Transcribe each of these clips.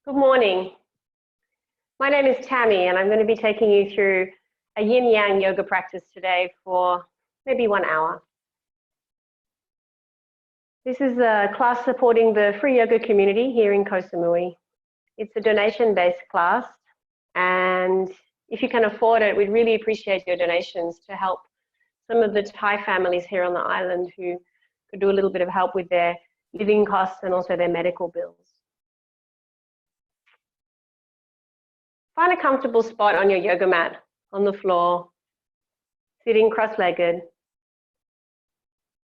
Good morning. My name is Tammy and I'm going to be taking you through a Yin Yang yoga practice today for maybe 1 hour. This is a class supporting the free yoga community here in Koh Samui. It's a donation-based class, and if you can afford it, we'd really appreciate your donations to help some of the Thai families here on the island who could do a little bit of help with their living costs and also their medical bills. Find a comfortable spot on your yoga mat, on the floor, sitting cross-legged,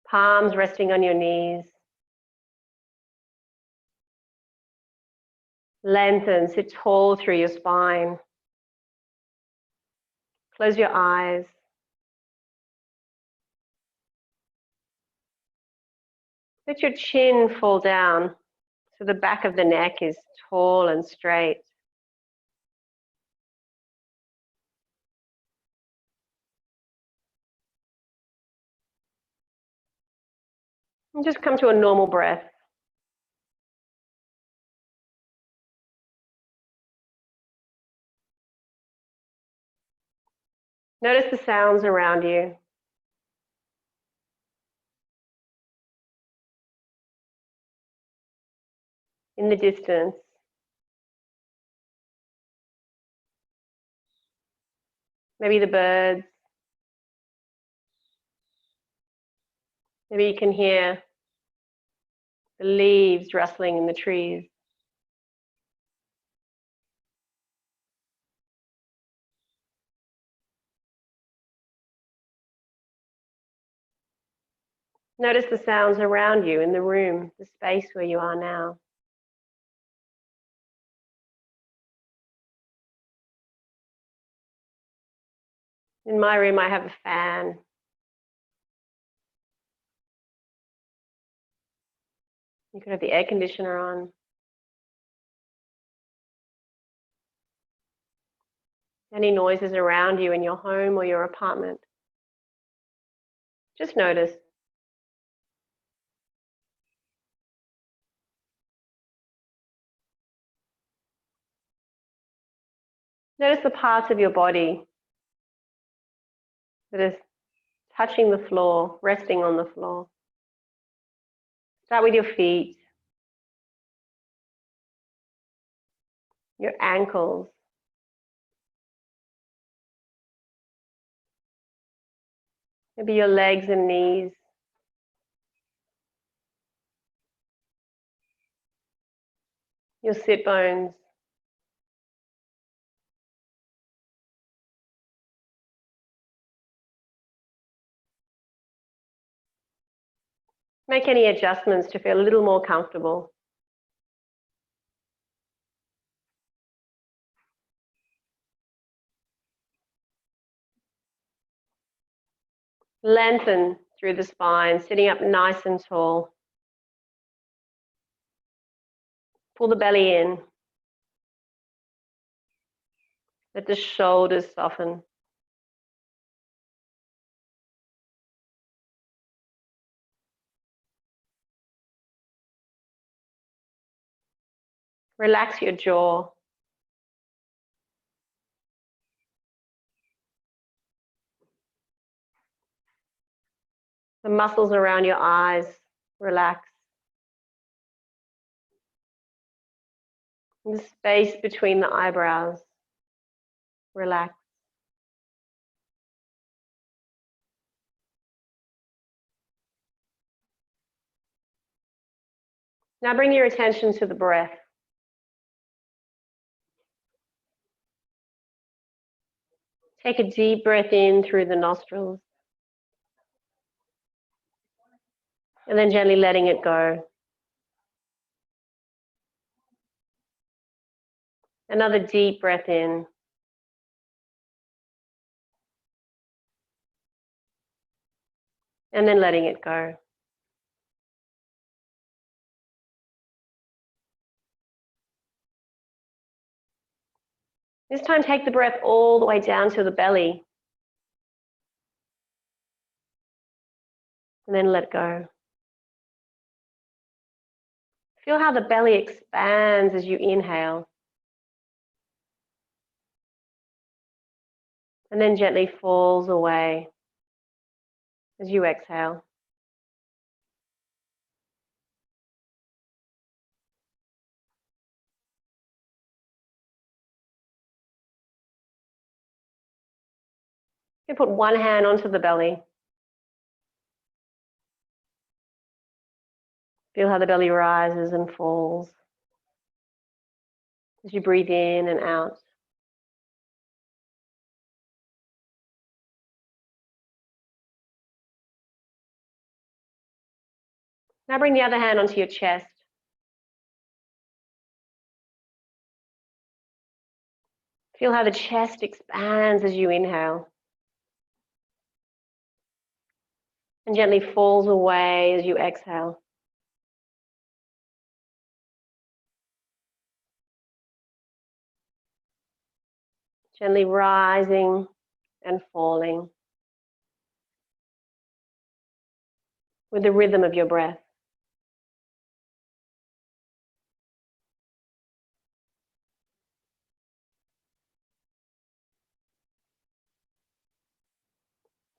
palms resting on your knees. Lengthen, sit tall through your spine. Close your eyes. Let your chin fall down so the back of the neck is tall and straight. And just come to a normal breath. Notice the sounds around you. In the distance. Maybe the birds. Maybe you can hear the leaves rustling in the trees. Notice the sounds around you in the room, the space where you are now. In my room, I have a fan. You could have the air conditioner on. Any noises around you in your home or your apartment, just notice. Notice the parts of your body that is touching the floor, resting on the floor. Start with your feet, your ankles, maybe your legs and knees, your sit bones, make any adjustments to feel a little more comfortable. Lengthen through the spine, sitting up nice and tall. Pull the belly in. Let the shoulders soften. Relax your jaw. The muscles around your eyes, relax. The space between the eyebrows, relax. Now bring your attention to the breath. Take a deep breath in through the nostrils. And then gently letting it go. Another deep breath in. And then letting it go. This time, take the breath all the way down to the belly. And then let go. Feel how the belly expands as you inhale. And then gently falls away as you exhale. You put one hand onto the belly. Feel how the belly rises and falls as you breathe in and out. Now bring the other hand onto your chest. Feel how the chest expands as you inhale and gently falls away as you exhale. Gently rising and falling with the rhythm of your breath.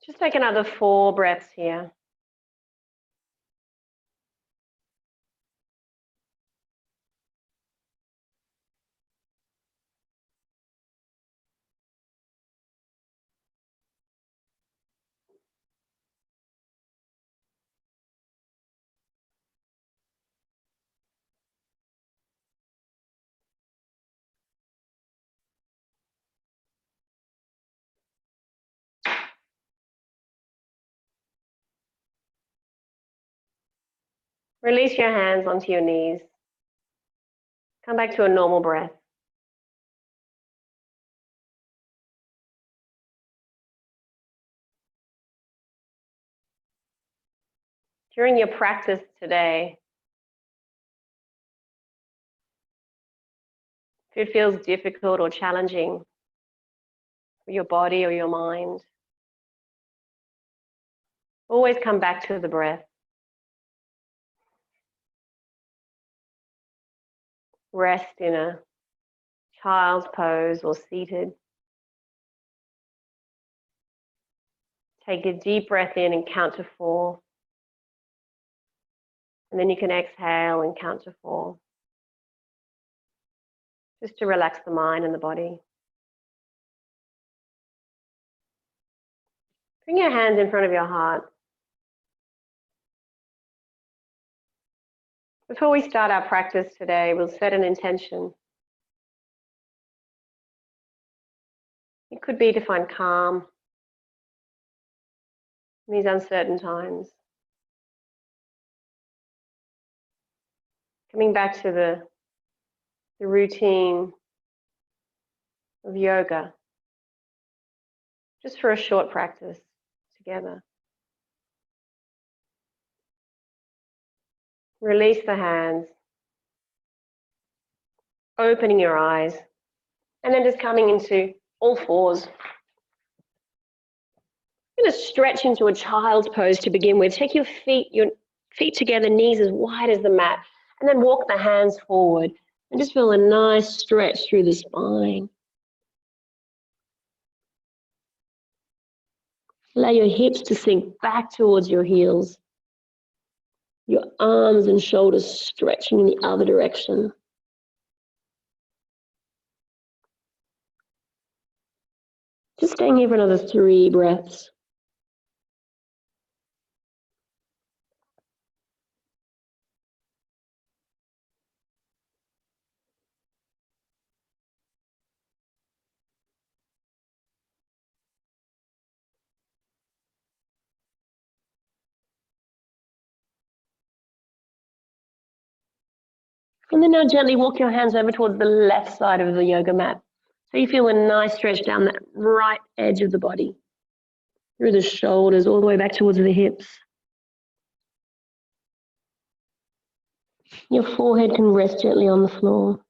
Just take another 4 breaths here. Release your hands onto your knees. Come back to a normal breath. During your practice today, if it feels difficult or challenging for your body or your mind, always come back to the breath. Rest in a child's pose or seated. Take a deep breath in and count to 4. And then you can exhale and count to 4. Just to relax the mind and the body. Bring your hands in front of your heart. Before we start our practice today, we'll set an intention. It could be to find calm in these uncertain times. Coming back to the routine of yoga, just for a short practice together. Release the hands, opening your eyes, and then just coming into all fours. You're going to stretch into a child's pose to begin with. Take your feet together, knees as wide as the mat, and then walk the hands forward and just feel a nice stretch through the spine. Allow your hips to sink back towards your heels. Your arms and shoulders stretching in the other direction. Just staying here for another 3 breaths. And then now gently walk your hands over towards the left side of the yoga mat. So you feel a nice stretch down that right edge of the body, through the shoulders, all the way back towards the hips. Your forehead can rest gently on the floor.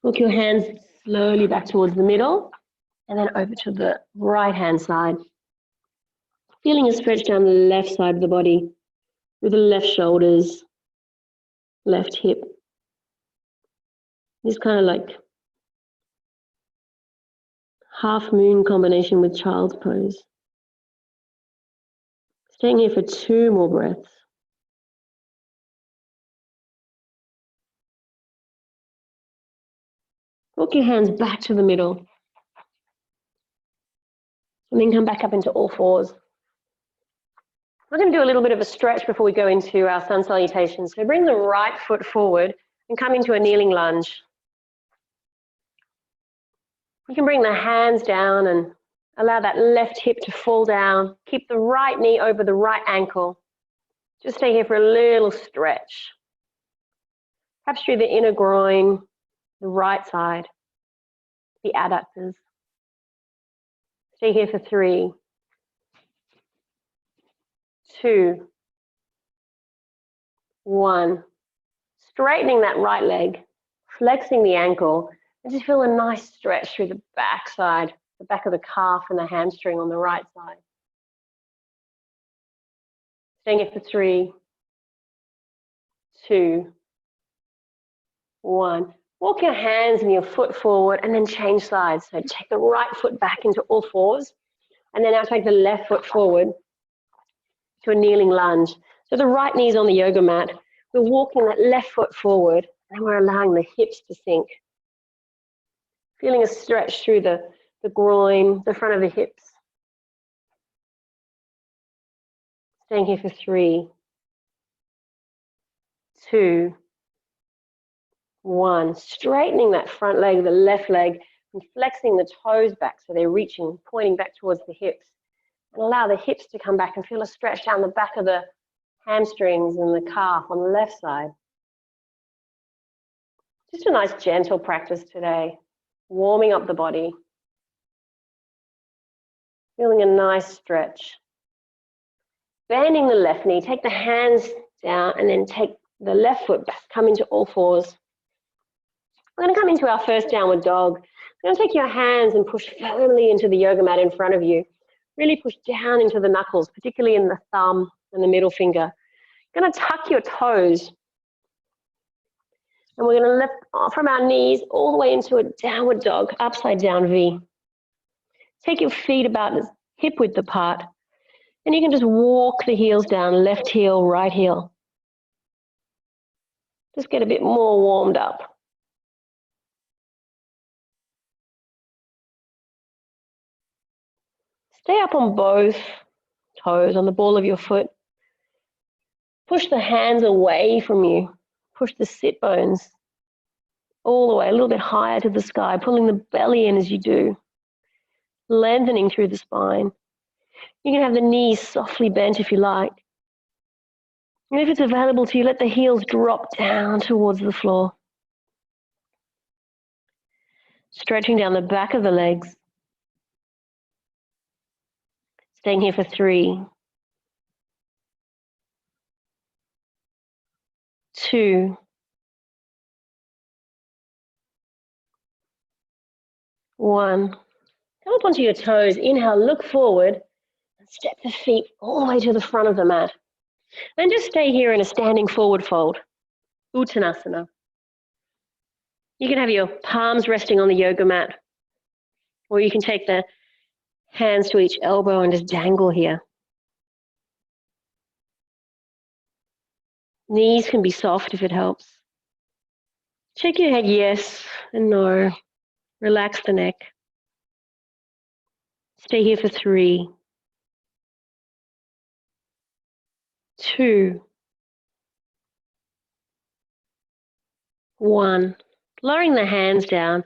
Walk your hands slowly back towards the middle And then over to the right hand side. Feeling a stretch down the left side of the body with the left shoulders, left hip. This kind of like half moon combination with child's pose. Staying here for 2 more breaths. Walk your hands back to the middle. And then come back up into all fours. We're going to do a little bit of a stretch before we go into our sun salutation. So bring the right foot forward and come into a kneeling lunge. You can bring the hands down and allow that left hip to fall down. Keep the right knee over the right ankle. Just stay here for a little stretch. Perhaps through the inner groin, the right side, the adductors. Stay here for 3, 2, 1. Straightening that right leg, flexing the ankle, and just feel a nice stretch through the back side, the back of the calf and the hamstring on the right side. Staying here for 3, 2, 1. Walk your hands and your foot forward and then change sides. So take the right foot back into all fours and then now take the left foot forward to a kneeling lunge. So the right knee is on the yoga mat. We're walking that left foot forward and we're allowing the hips to sink. Feeling a stretch through the groin, the front of the hips. Staying here for 3, 2, 1. Straightening that front leg, the left leg, and flexing the toes back so they're reaching, pointing back towards the hips. And allow the hips to come back and feel a stretch down the back of the hamstrings and the calf on the left side. Just a nice gentle practice today, warming up the body. Feeling a nice stretch. Bending the left knee, take the hands down and then take the left foot back, come into all fours. We're going to come into our first downward dog. You're going to take your hands and push firmly into the yoga mat in front of you. Really push down into the knuckles, particularly in the thumb and the middle finger. You're going to tuck your toes. And we're going to lift from our knees all the way into a downward dog, upside down V. Take your feet about hip width apart. And you can just walk the heels down, left heel, right heel. Just get a bit more warmed up. Stay up on both toes, on the ball of your foot. Push the hands away from you. Push the sit bones all the way, a little bit higher to the sky, pulling the belly in as you do. Lengthening through the spine. You can have the knees softly bent if you like. And if it's available to you, let the heels drop down towards the floor. Stretching down the back of the legs. Staying here for 3, 2, 1. Come up onto your toes. Inhale, look forward. And step the feet all the way to the front of the mat. And just stay here in a standing forward fold. Uttanasana. You can have your palms resting on the yoga mat. Or you can take the hands to each elbow and just dangle here. Knees can be soft if it helps. Shake your head yes and no. Relax the neck. Stay here for 3, 2, 1. Lowering the hands down.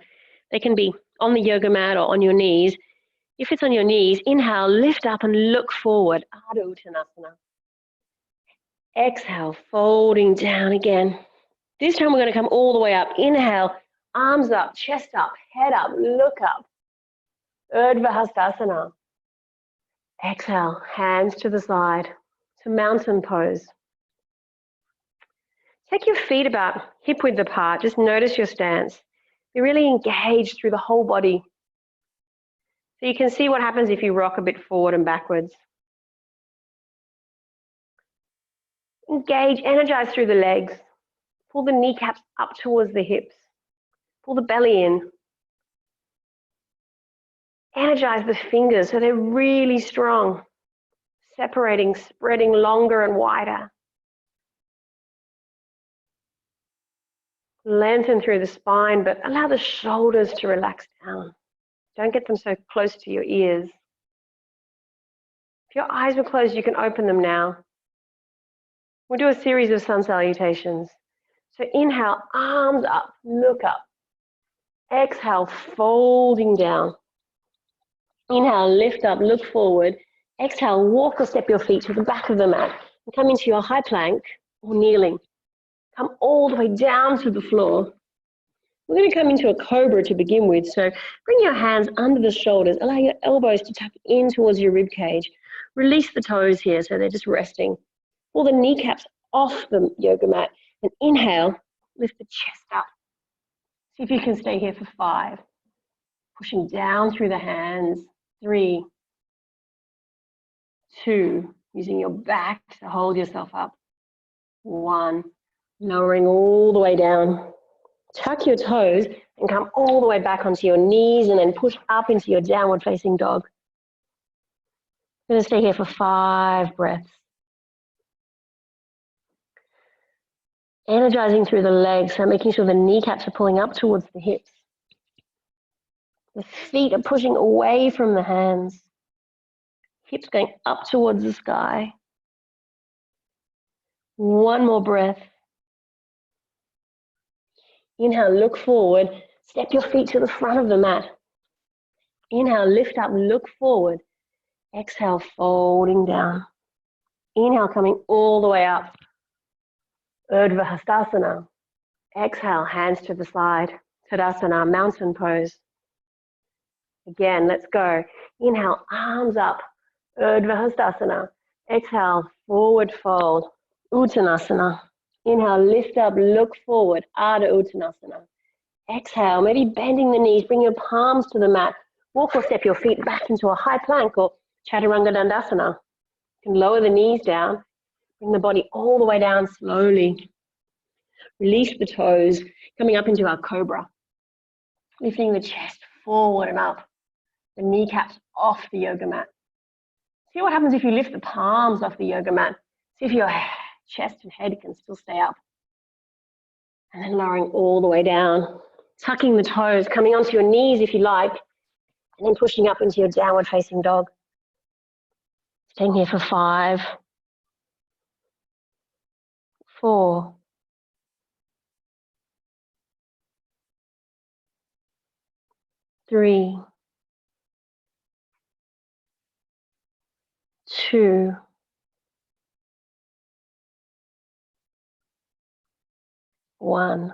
They can be on the yoga mat or on your knees. If it's on your knees, inhale, lift up and look forward. Ardha Uttanasana. Exhale, folding down again. This time we're going to come all the way up. Inhale, arms up, chest up, head up, look up. Urdhva Hastasana. Exhale, hands to the side to mountain pose. Take your feet about hip width apart. Just notice your stance. Be really engaged through the whole body. So you can see what happens if you rock a bit forward and backwards. Engage, energize through the legs. Pull the kneecaps up towards the hips. Pull the belly in. Energize the fingers so they're really strong. Separating, spreading longer and wider. Lengthen through the spine, but allow the shoulders to relax down. Don't get them so close to your ears. If your eyes were closed, you can open them now. We'll do a series of sun salutations. So inhale, arms up, look up. Exhale, folding down. Inhale, lift up, look forward. Exhale, walk or step your feet to the back of the mat and come into your high plank or kneeling. Come all the way down to the floor. We're going to come into a cobra to begin with. So bring your hands under the shoulders. Allow your elbows to tuck in towards your rib cage. Release the toes here so they're just resting. Pull the kneecaps off the yoga mat and inhale, lift the chest up. See if you can stay here for 5. Pushing down through the hands. 3, 2, using your back to hold yourself up. 1, lowering all the way down. Tuck your toes and come all the way back onto your knees and then push up into your downward facing dog. I'm going to stay here for 5 breaths. Energizing through the legs, so making sure the kneecaps are pulling up towards the hips. The feet are pushing away from the hands. Hips going up towards the sky. 1 more breath. Inhale, look forward. Step your feet to the front of the mat. Inhale, lift up, look forward. Exhale, folding down. Inhale, coming all the way up. Urdhva Hastasana. Exhale, hands to the side. Tadasana, mountain pose. Again, let's go. Inhale, arms up. Urdhva Hastasana. Exhale, forward fold. Uttanasana. Inhale, lift up, look forward. Ardha Uttanasana. Exhale, maybe bending the knees. Bring your palms to the mat. Walk or step your feet back into a high plank or Chaturanga Dandasana. You can lower the knees down. Bring the body all the way down slowly. Release the toes, coming up into our cobra. Lifting the chest forward and up. The kneecaps off the yoga mat. See what happens if you lift the palms off the yoga mat. See if your chest and head can still stay up. And then lowering all the way down. Tucking the toes, coming onto your knees if you like. And then pushing up into your downward facing dog. Staying here for 5, 4, 3, 2, 1.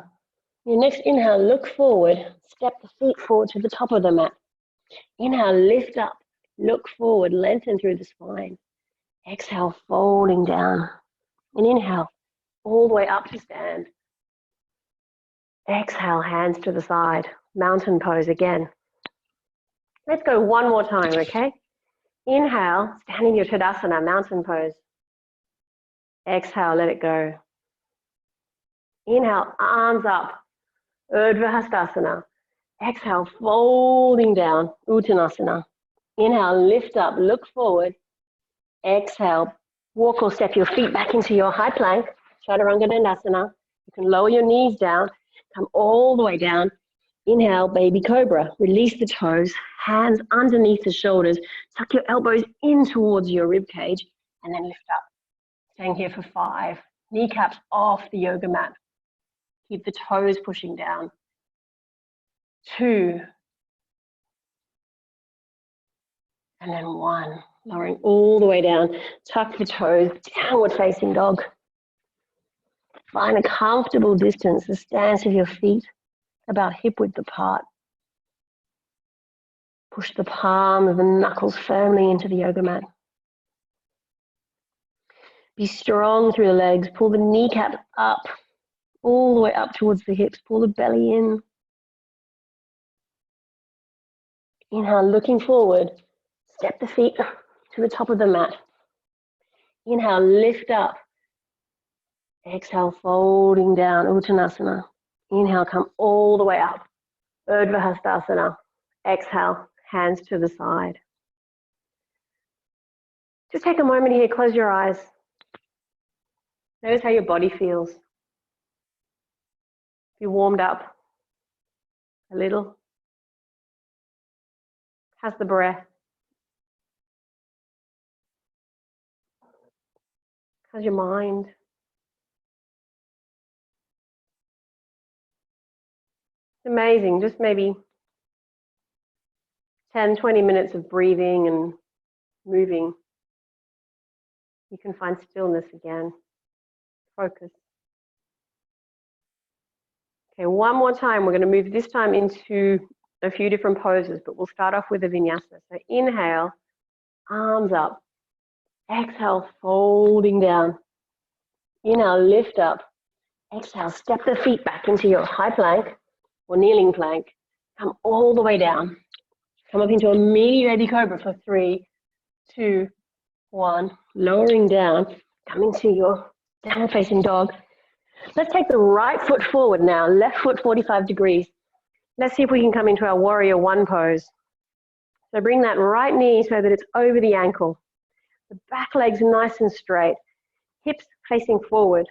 Your next inhale, look forward. Step the feet forward to the top of the mat. Inhale, lift up. Look forward, lengthen through the spine. Exhale, folding down. And inhale, all the way up to stand. Exhale, hands to the side. Mountain pose again. Let's go 1 more time, okay? Inhale, stand in your Tadasana, mountain pose. Exhale, let it go. Inhale, arms up. Urdhva Hastasana. Exhale, folding down. Uttanasana. Inhale, lift up, look forward. Exhale, walk or step your feet back into your high plank. Chaturanga Dandasana. You can lower your knees down. Come all the way down. Inhale, baby cobra. Release the toes. Hands underneath the shoulders. Tuck your elbows in towards your rib cage. And then lift up. Staying here for 5. Kneecaps off the yoga mat. Keep the toes pushing down. 2. And then 1. Lowering all the way down. Tuck the toes. Downward facing dog. Find a comfortable distance. The stance of your feet about hip width apart. Push the palms and the knuckles firmly into the yoga mat. Be strong through the legs. Pull the kneecaps up, all the way up towards the hips. Pull the belly in. Inhale, looking forward. Step the feet to the top of the mat. Inhale, lift up. Exhale, folding down, Uttanasana. Inhale, come all the way up. Urdhva Hastasana. Exhale, hands to the side. Just take a moment here, close your eyes. Notice how your body feels. You warmed up a little. How's the breath? How's your mind? It's amazing, just maybe 10, 20 minutes of breathing and moving. You can find stillness again. Focus. Okay, one more time. We're going to move this time into a few different poses, but we'll start off with a vinyasa. So inhale, arms up. Exhale, folding down. Inhale, lift up. Exhale, step the feet back into your high plank or kneeling plank. Come all the way down. Come up into a mini baby cobra for 3, 2, 1. Lowering down, coming to your downward facing dog. Let's take the right foot forward now, left foot 45 degrees. Let's see if we can come into our warrior one pose. So bring that right knee so that it's over the ankle. The back leg's nice and straight. Hips facing forward.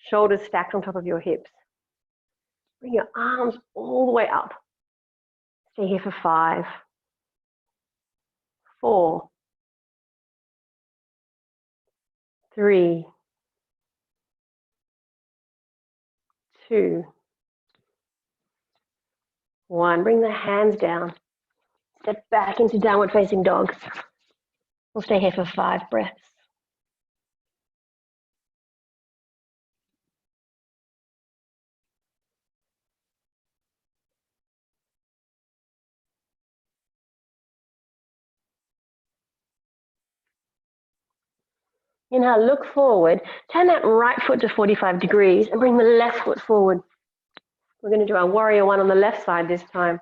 Shoulders stacked on top of your hips. Bring your arms all the way up. Stay here for 5, 4, 3, 2, 1. Bring the hands down. Step back into downward facing dog. We'll stay here for 5 breaths. Inhale, look forward. Turn that right foot to 45 degrees and bring the left foot forward. We're going to do our warrior one on the left side this time.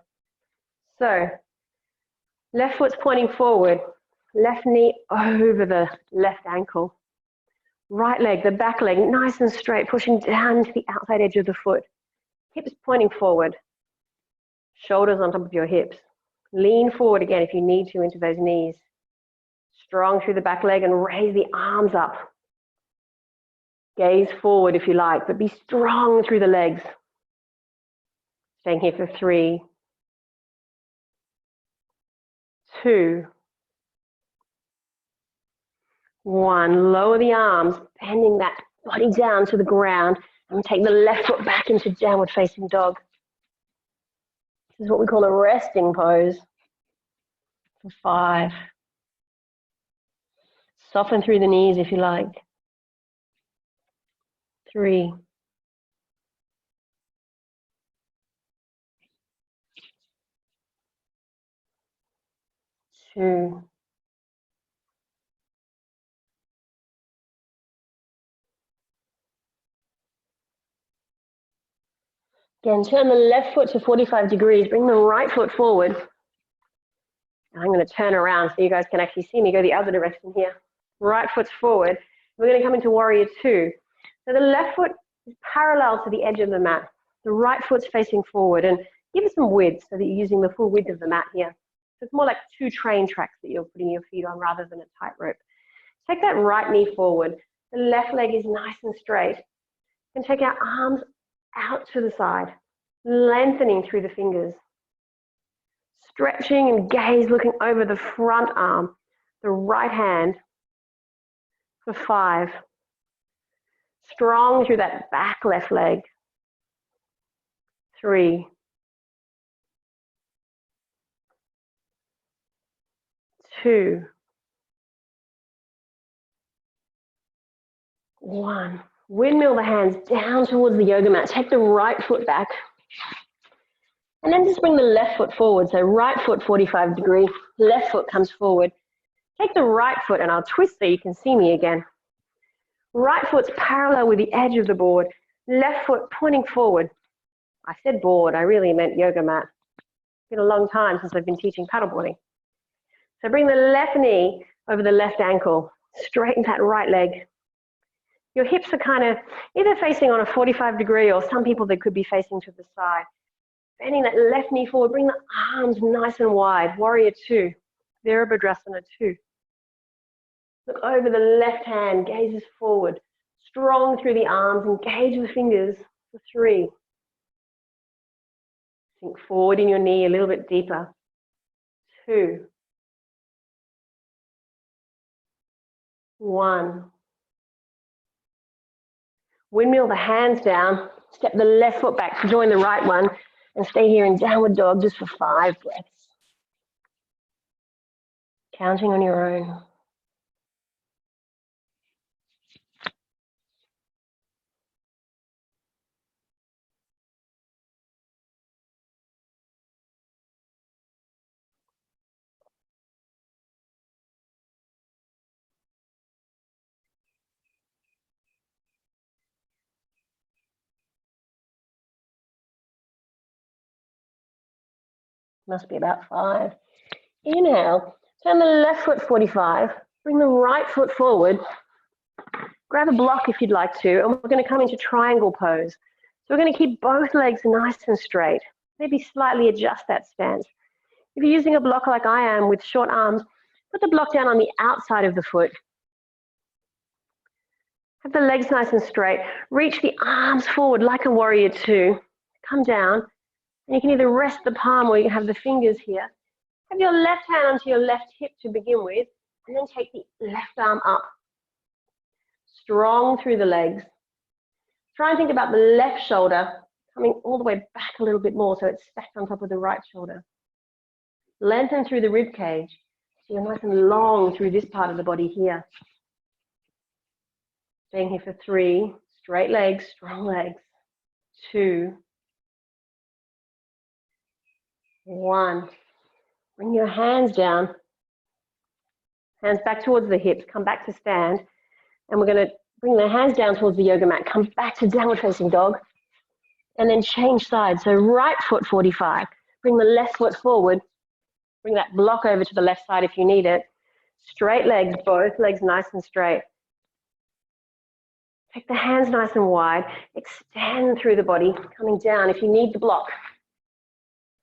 So, left foot's pointing forward. Left knee over the left ankle. Right leg, the back leg, nice and straight, pushing down to the outside edge of the foot. Hips pointing forward. Shoulders on top of your hips. Lean forward again if you need to into those knees. Strong through the back leg and raise the arms up. Gaze forward if you like, but be strong through the legs. Staying here for 3, 2, 1. Lower the arms, bending that body down to the ground, and take the left foot back into downward facing dog. This is what we call a resting pose. For 5. Soften through the knees if you like. 3, 2, 'Again, turn the left foot to 45 degrees. Bring the right foot forward. And I'm going to turn around so you guys can actually see me go the other direction here. Right foot's forward. We're going to come into warrior 2. So the left foot is parallel to the edge of the mat. The right foot's facing forward, and give it some width so that you're using the full width of the mat here. So it's more like 2 train tracks that you're putting your feet on rather than a tightrope. Take that right knee forward. The left leg is nice and straight. And take our arms out to the side, lengthening through the fingers. Stretching and gaze looking over the front arm, the right hand for 5. Strong through that back left leg. 3, 2, 1. Windmill the hands down towards the yoga mat. Take the right foot back. And then just bring the left foot forward. So right foot 45 degree, left foot comes forward. Take the right foot, and I'll twist so you can see me again. Right foot's parallel with the edge of the board. Left foot pointing forward. I said board, I really meant yoga mat. been a long time since I've been teaching paddleboarding. So bring the left knee over the left ankle, straighten that right leg. Your hips are kind of either facing on a 45-degree, or some people they could be facing to the side. Bending that left knee forward, bring the arms nice and wide. Warrior two, Virabhadrasana two. Look over the left hand, gazes forward. Strong through the arms, engage the fingers for three. Sink forward in your knee a little bit deeper. Two. One. Windmill the hands down, step the left foot back to join the right one, and stay here in downward dog just for 5 breaths. Counting on your own. Must be about 5. Inhale, turn the left foot 45, bring the right foot forward, grab a block if you'd like to, and we're going to come into triangle pose. So we're going to keep both legs nice and straight, maybe slightly adjust that stance. If you're using a block like I am with short arms, put the block down on the outside of the foot. Have the legs nice and straight, reach the arms forward like a warrior two, come down. And you can either rest the palm or you can have the fingers here. Have your left hand onto your left hip to begin with, and then take the left arm up. Strong through the legs. Try and think about the left shoulder coming all the way back a little bit more so it's stacked on top of the right shoulder. Lengthen through the rib cage so you're nice and long through this part of the body here. Staying here for 3, straight legs, strong legs. 2, 1. Bring your hands down. Hands back towards the hips. Come back to stand. And we're going to bring the hands down towards the yoga mat. Come back to downward facing dog. And then change sides. So right foot 45. Bring the left foot forward. Bring that block over to the left side if you need it. Straight legs, both legs nice and straight. Take the hands nice and wide. Extend through the body. Coming down if you need the block.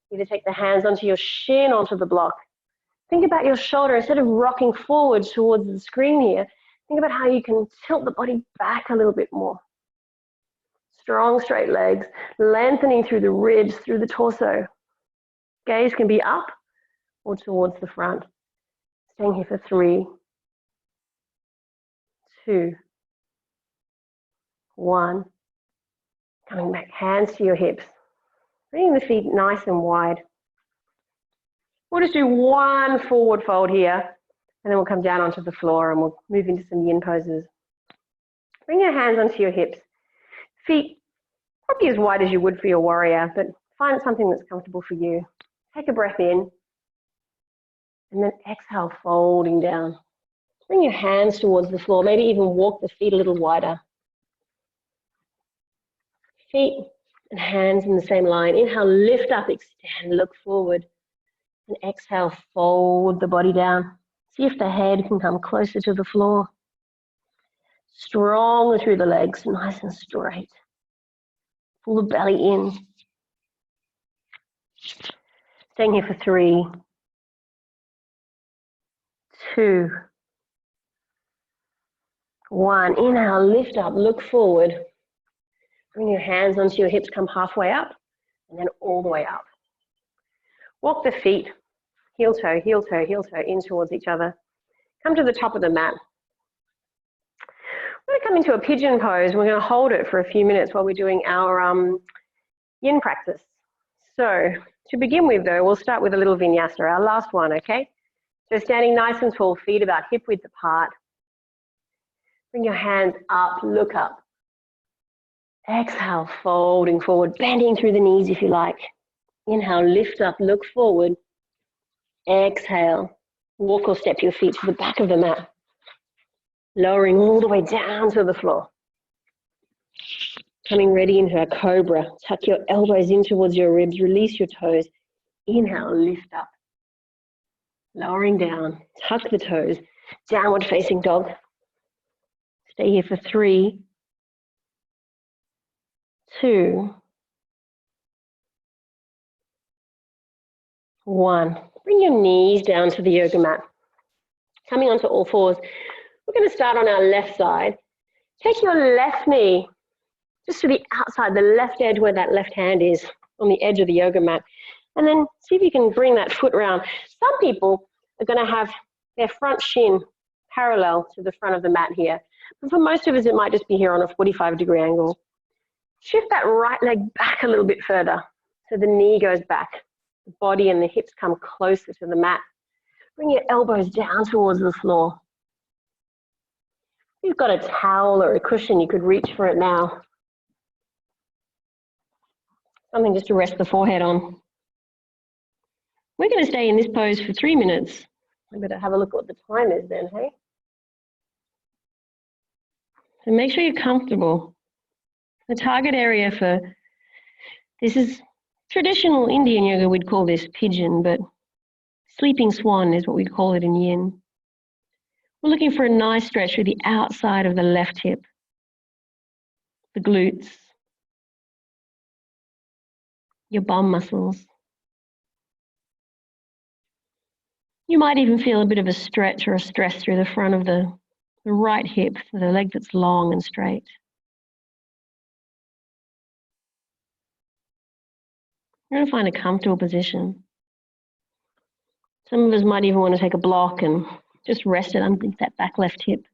Either take the hands onto your shin, onto the block. Think about your shoulder. Instead of rocking forward towards the screen here, think about how you can tilt the body back a little bit more. Strong, straight legs, lengthening through the ribs, through the torso. Gaze can be up or towards the front. Staying here for 3, 2, 1. Coming back, hands to your hips. Bringing the feet nice and wide. We'll just do 1 forward fold here, and then we'll come down onto the floor and we'll move into some yin poses. Bring your hands onto your hips. Feet probably as wide as you would for your warrior, but find something that's comfortable for you. Take a breath in, and then exhale, folding down. Bring your hands towards the floor, maybe even walk the feet a little wider. Feet and hands in the same line. Inhale, lift up, extend, look forward. And exhale, fold the body down. See if the head can come closer to the floor. Strong through the legs, nice and straight. Pull the belly in. Staying here for 3, 2, 1. Inhale, lift up, look forward. Bring your hands onto your hips, come halfway up, and then all the way up. Walk the feet, heel toe, heel toe, heel toe, in towards each other. Come to the top of the mat. We're going to come into a pigeon pose. We're going to hold it for a few minutes while we're doing our yin practice. So to begin with, though, we'll start with a little vinyasa, our last one, okay? So standing nice and tall, feet about hip width apart. Bring your hands up, look up. Exhale, folding forward, bending through the knees if you like. Inhale, lift up, look forward. Exhale, walk or step your feet to the back of the mat. Lowering all the way down to the floor. Coming ready into a cobra. Tuck your elbows in towards your ribs, release your toes. Inhale, lift up. Lowering down, tuck the toes, downward facing dog. Stay here for 3, 2, 1. Bring your knees down to the yoga mat. Coming onto all fours. We're going to start on our left side. Take your left knee just to the outside, the left edge where that left hand is on the edge of the yoga mat. And then see if you can bring that foot round. Some people are going to have their front shin parallel to the front of the mat here. But for most of us, it might just be here on a 45-degree angle. Shift that right leg back a little bit further so the knee goes back. The body and the hips come closer to the mat. Bring your elbows down towards the floor. If you've got a towel or a cushion, you could reach for it now. Something just to rest the forehead on. We're going to stay in this pose for 3 minutes. I better have a look at what the time is then, hey? So make sure you're comfortable. The target area for this is traditional Indian yoga, we'd call this pigeon, but sleeping swan is what we call it in Yin. We're looking for a nice stretch through the outside of the left hip, the glutes, your bum muscles. You might even feel a bit of a stretch or a stress through the front of the right hip, the leg that's long and straight. You're going to find a comfortable position. Some of us might even want to take a block and just rest it underneath that back left hip.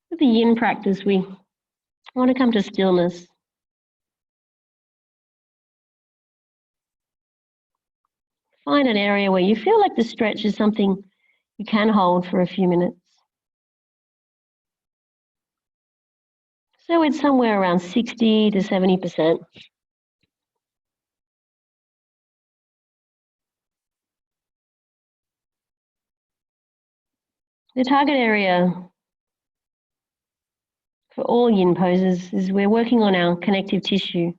With the Yin practice, we want to come to stillness. Find an area where you feel like the stretch is something you can hold for a few minutes. So it's somewhere around 60 to 70%. The target area for all Yin poses is we're working on our connective tissue,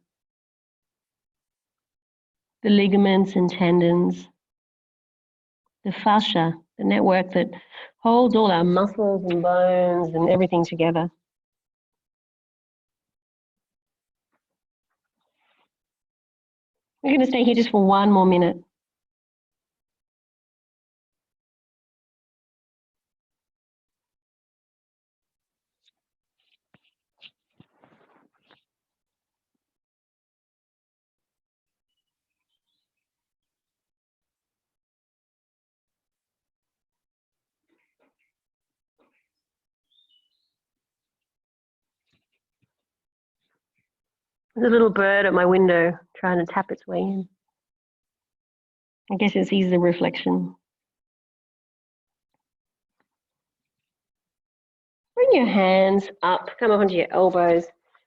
the ligaments and tendons, the fascia, the network that holds all our muscles and bones and everything together. We're going to stay here just for 1 more minute. There's a little bird at my window trying to tap its way in. I guess it sees the reflection. Bring your hands up, come up onto your elbows,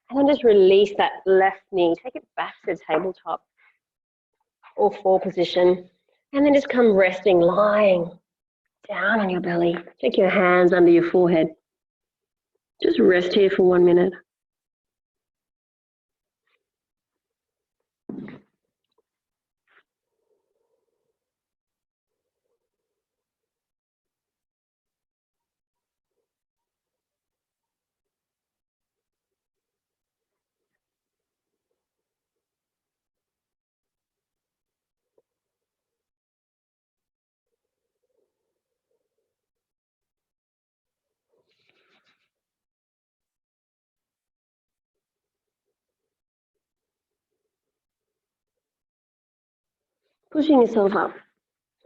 and then just release that left knee. Take it back to tabletop or 4 position, and then just come resting, lying down on your belly. Take your hands under your forehead. Just rest here for 1 minute. Pushing yourself up,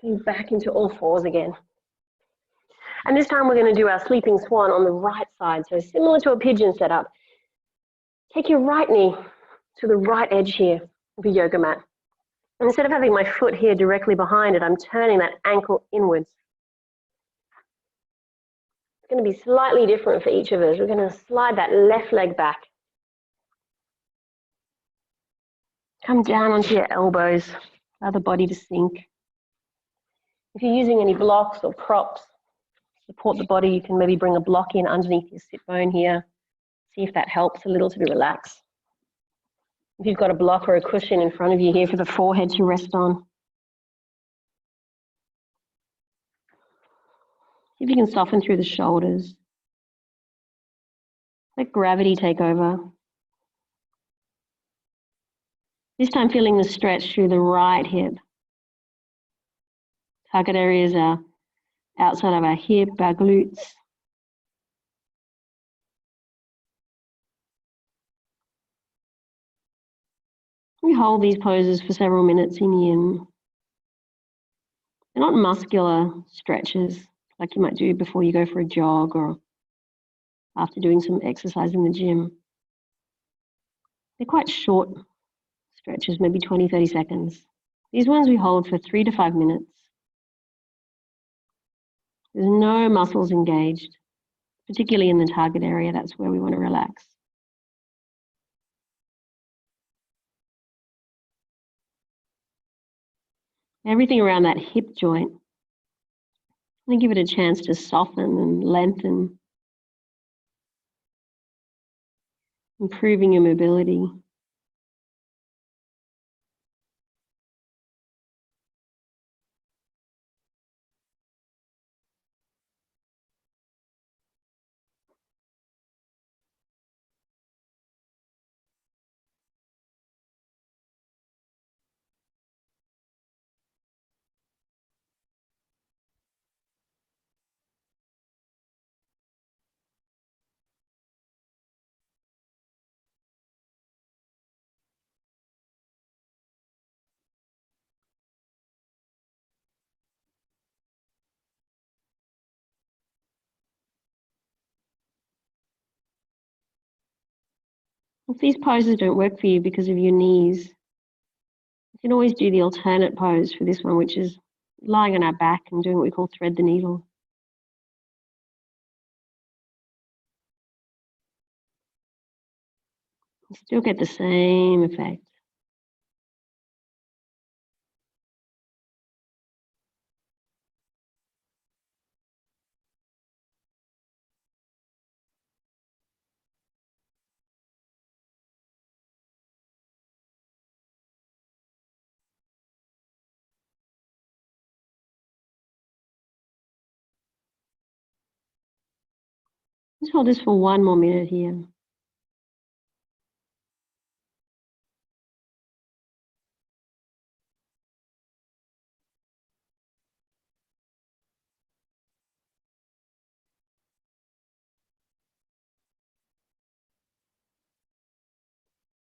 going back into all 4s again. And this time we're going to do our sleeping swan on the right side. So similar to a pigeon setup. Take your right knee to the right edge here of your yoga mat. And instead of having my foot here directly behind it, I'm turning that ankle inwards. It's going to be slightly different for each of us. We're going to slide that left leg back. Come down onto your elbows. Allow the body to sink. If you're using any blocks or props, support the body, you can maybe bring a block in underneath your sit bone here. See if that helps a little to be relaxed. If you've got a block or a cushion in front of you here for the forehead to rest on. See if you can soften through the shoulders. Let gravity take over. This time feeling the stretch through the right hip. Target areas are outside of our hip, our glutes. We hold these poses for several minutes in Yin. They're not muscular stretches like you might do before you go for a jog or after doing some exercise in the gym. They're quite short stretches, maybe 20, 30 seconds. These ones we hold for 3 to 5 minutes. There's no muscles engaged, particularly in the target area. That's where we want to relax. Everything around that hip joint, and give it a chance to soften and lengthen, improving your mobility. If these poses don't work for you because of your knees, you can always do the alternate pose for this one, which is lying on our back and doing what we call thread the needle. You still get the same effect. Let's hold this for 1 more minute here.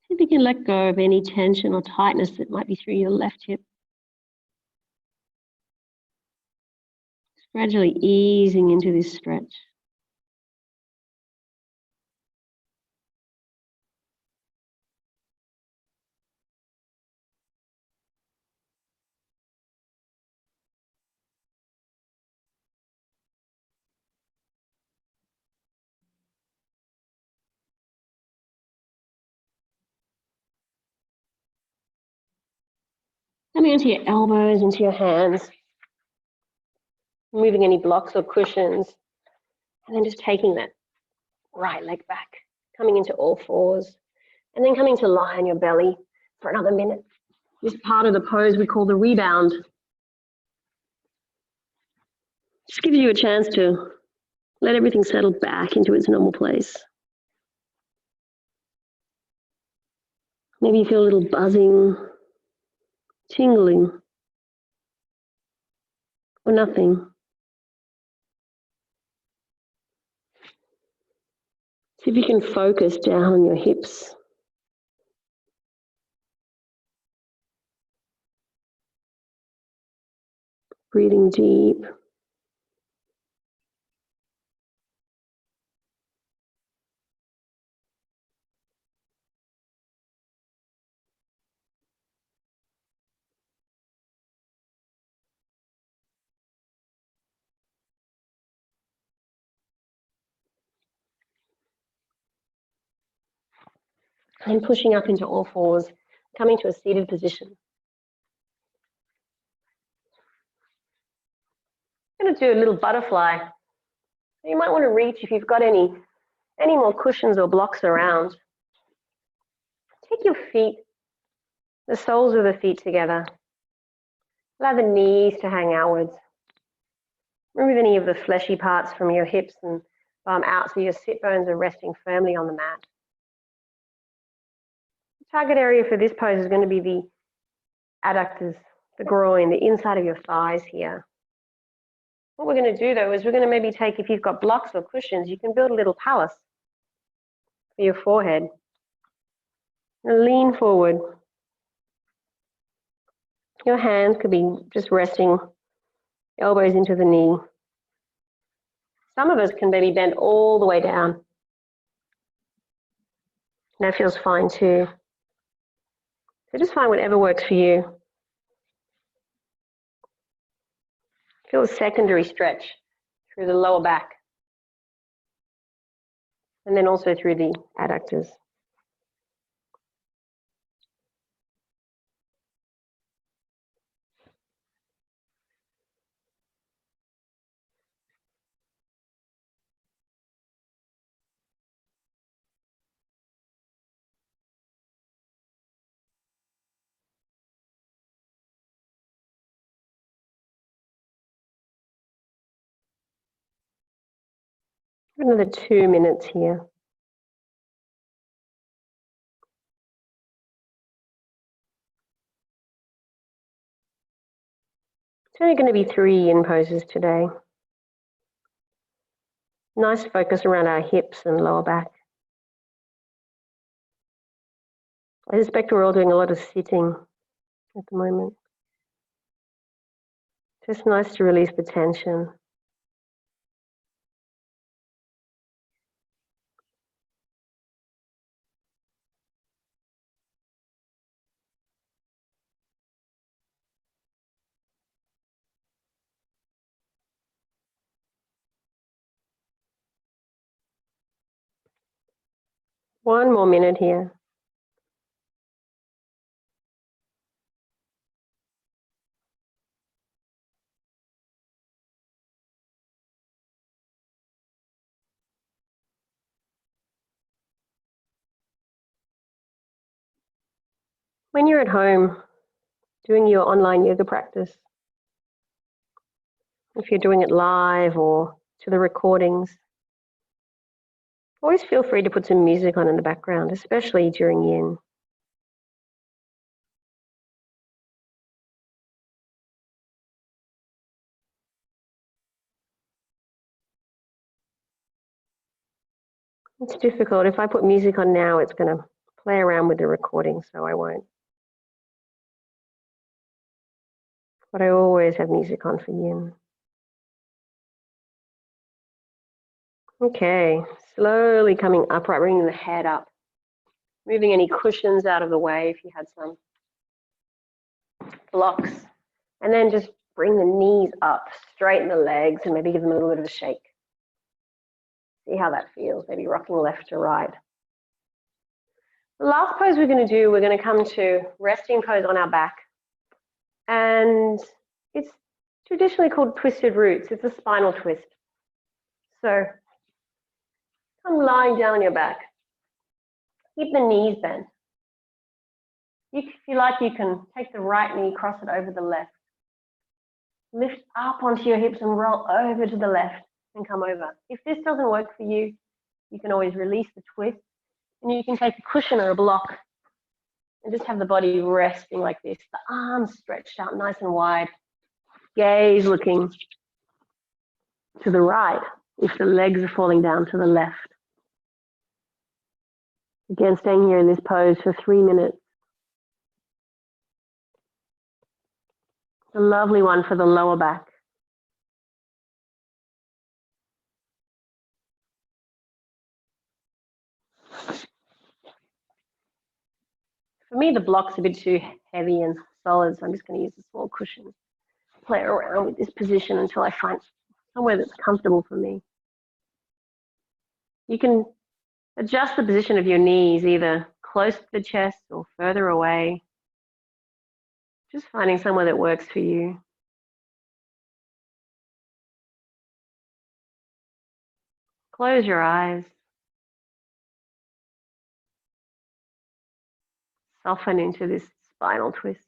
See if you can let go of any tension or tightness that might be through your left hip. Just gradually easing into this stretch. Coming onto your elbows, into your hands, moving any blocks or cushions, and then just taking that right leg back, coming into all fours, and then coming to lie on your belly for another minute. This part of the pose we call the rebound. Just gives you a chance to let everything settle back into its normal place. Maybe you feel a little buzzing, tingling, or nothing. See if you can focus down on your hips. Breathing deep. And pushing up into all fours, coming to a seated position. I'm going to do a little butterfly. You might want to reach if you've got any more cushions or blocks around. take your feet, the soles of the feet together. Allow the knees to hang outwards. Remove any of the fleshy parts from your hips and bum out so your sit bones are resting firmly on the mat. The target area for this pose is going to be the adductors, the groin, the inside of your thighs here. What we're going to do though is we're going to maybe take, if you've got blocks or cushions, you can build a little palace for your forehead. And lean forward. Your hands could be just resting, elbows into the knee. Some of us can maybe bend all the way down. That feels fine too. So just find whatever works for you. Feel a secondary stretch through the lower back. And then also through the adductors. Another 2 minutes here. It's only going to be 3 yin poses today. Nice focus around our hips and lower back. I suspect we're all doing a lot of sitting at the moment. Just nice to release the tension. One more minute here. When you're at home doing your online yoga practice, if you're doing it live or to the recordings, always feel free to put some music on in the background, especially during yin. It's difficult. If I put music on now, it's going to play around with the recording, so I won't. But I always have music on for yin. Okay, slowly coming upright, bringing the head up. Moving any cushions out of the way if you had some blocks. And then just bring the knees up, straighten the legs, and maybe give them a little bit of a shake. See how that feels, maybe rocking left to right. The last pose we're going to do, we're going to come to resting pose on our back. And it's traditionally called twisted roots. It's a spinal twist. So come lying down on your back. Keep the knees bent. If you like, you can take the right knee, cross it over the left. Lift up onto your hips and roll over to the left and come over. If this doesn't work for you, you can always release the twist and you can take a cushion or a block and just have the body resting like this. The arms stretched out nice and wide. Gaze looking to the right if the legs are falling down to the left. Again, staying here in this pose for 3 minutes. A lovely one for the lower back. For me, the block's a bit too heavy and solid, so I'm just going to use a small cushion. Play around with this position until I find somewhere that's comfortable for me. You can adjust the position of your knees either close to the chest or further away. Just finding somewhere that works for you. Close your eyes. Soften into this spinal twist.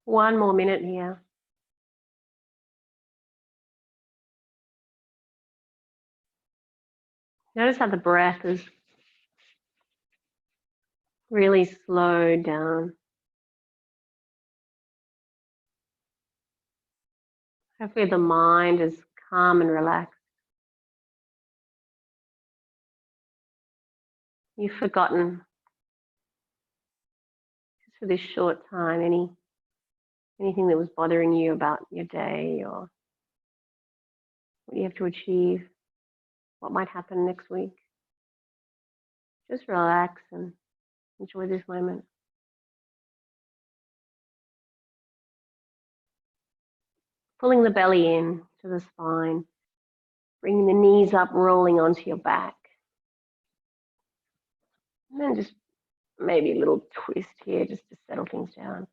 One more minute here. Notice how the breath is really slowed down. Hopefully the mind is calm and relaxed. You've forgotten, just for this short time, anything that was bothering you about your day or what you have to achieve, what might happen next week. Just relax and enjoy this moment. Pulling the belly in to the spine, bringing the knees up, rolling onto your back. And then just maybe a little twist here just to settle things down.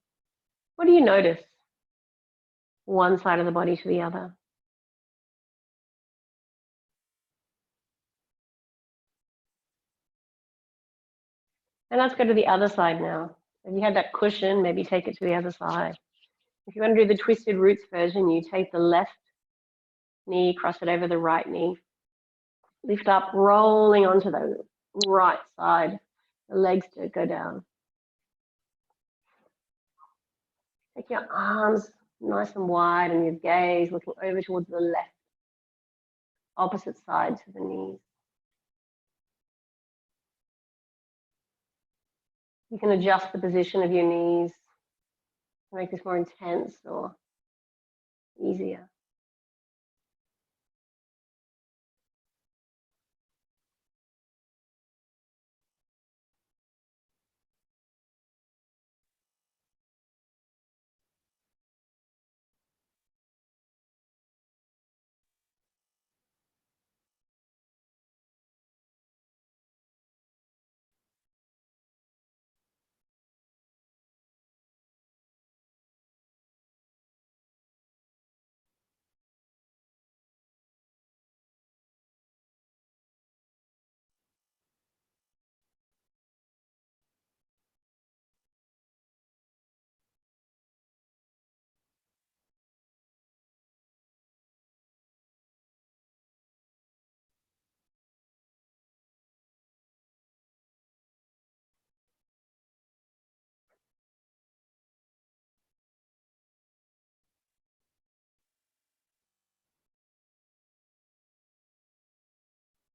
What do you notice? One side of the body to the other. And let's go to the other side now. If you had that cushion, maybe take it to the other side. If you want to do the twisted roots version, you take the left knee, cross it over the right knee, lift up, rolling onto the right side, the legs to go down. Take your arms nice and wide and your gaze looking over towards the left, opposite side to the knees. You can adjust the position of your knees to make this more intense or easier.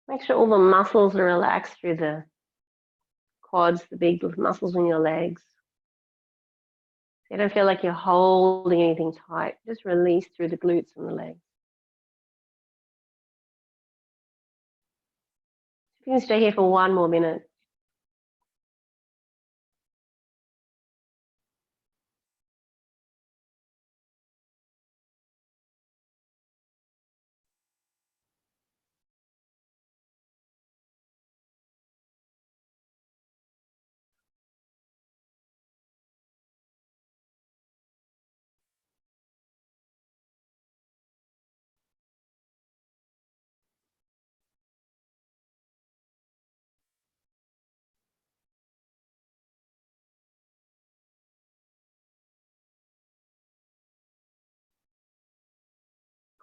Make sure all the muscles are relaxed through the quads, the big muscles in your legs. You don't feel like you're holding anything tight. Just release through the glutes and the legs. You can stay here for one more minute.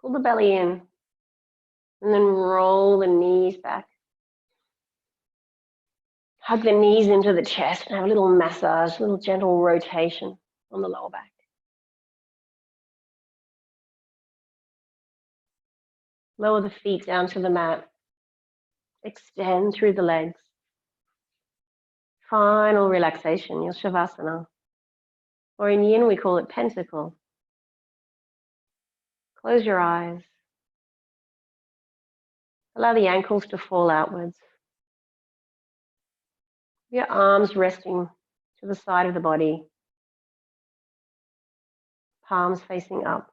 Pull the belly in and then roll the knees back. Hug the knees into the chest and have a little massage, a little gentle rotation on the lower back. Lower the feet down to the mat. Extend through the legs. Final relaxation, your Shavasana. Or in Yin, we call it pentacle. Close your eyes. Allow the ankles to fall outwards. Your arms resting to the side of the body. Palms facing up.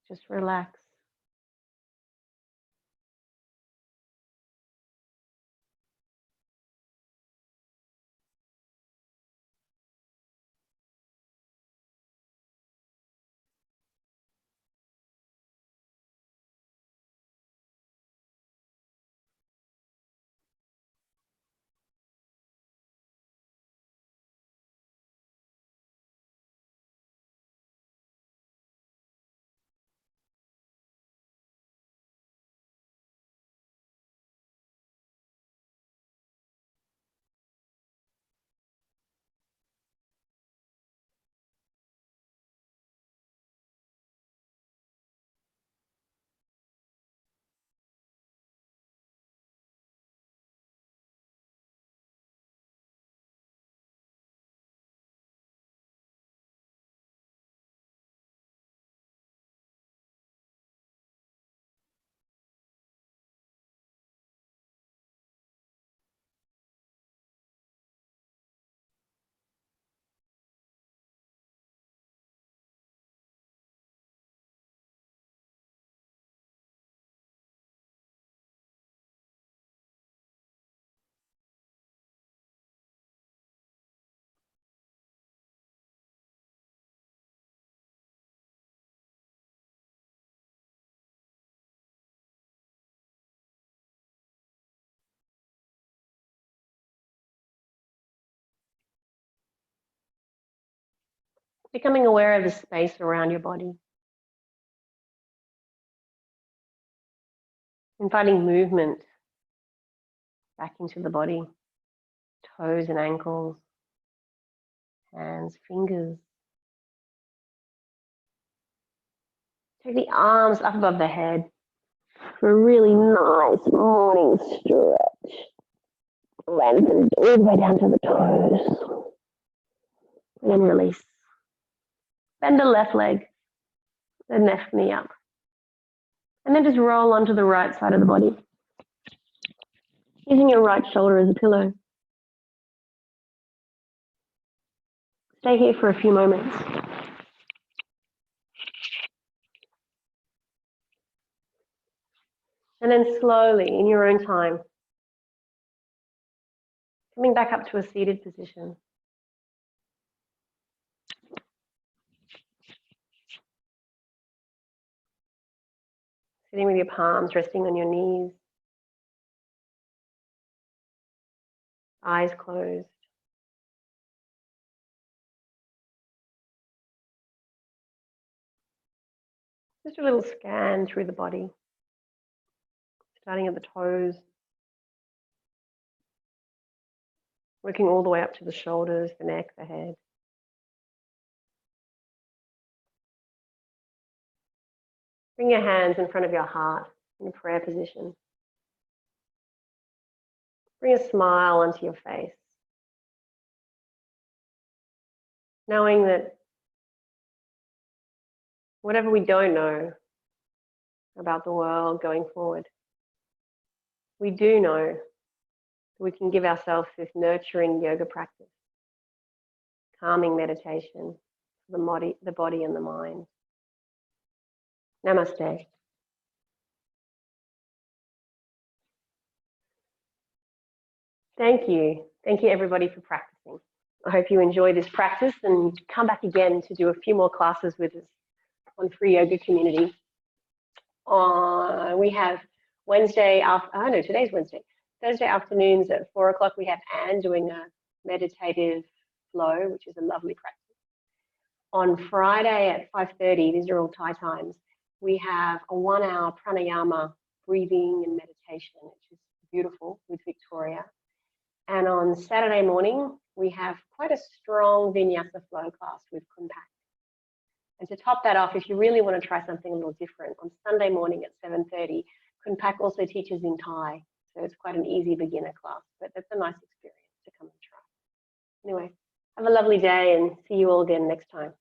Just relax. Becoming aware of the space around your body. Inviting movement back into the body. Toes and ankles, hands, fingers. Take the arms up above the head for a really nice morning stretch. Lengthen all the way down to the toes. And then release. Bend the left leg, the left knee up. And then just roll onto the right side of the body. Using your right shoulder as a pillow. Stay here for a few moments. And then slowly, in your own time, coming back up to a seated position. Sitting with your palms resting on your knees. Eyes closed. Just a little scan through the body. Starting at the toes. Working all the way up to the shoulders, the neck, the head. Bring your hands in front of your heart in a prayer position. Bring a smile onto your face. Knowing that whatever we don't know about the world going forward, we do know that we can give ourselves this nurturing yoga practice, calming meditation for the body and the mind. Namaste. Thank you. Thank you everybody for practicing. I hope you enjoy this practice and come back again to do a few more classes with us on Free Yoga Community. We have today's Wednesday. Thursday afternoons at 4 o'clock, we have Anne doing a meditative flow, which is a lovely practice. On Friday at 5:30, these are all Thai times, we have a 1-hour pranayama breathing and meditation, which is beautiful, with Victoria. And on Saturday morning, we have quite a strong vinyasa flow class with Kunpak. And to top that off, if you really want to try something a little different, on Sunday morning at 7:30, Kunpak also teaches in Thai. So it's quite an easy beginner class, but that's a nice experience to come and try. Anyway, have a lovely day and see you all again next time.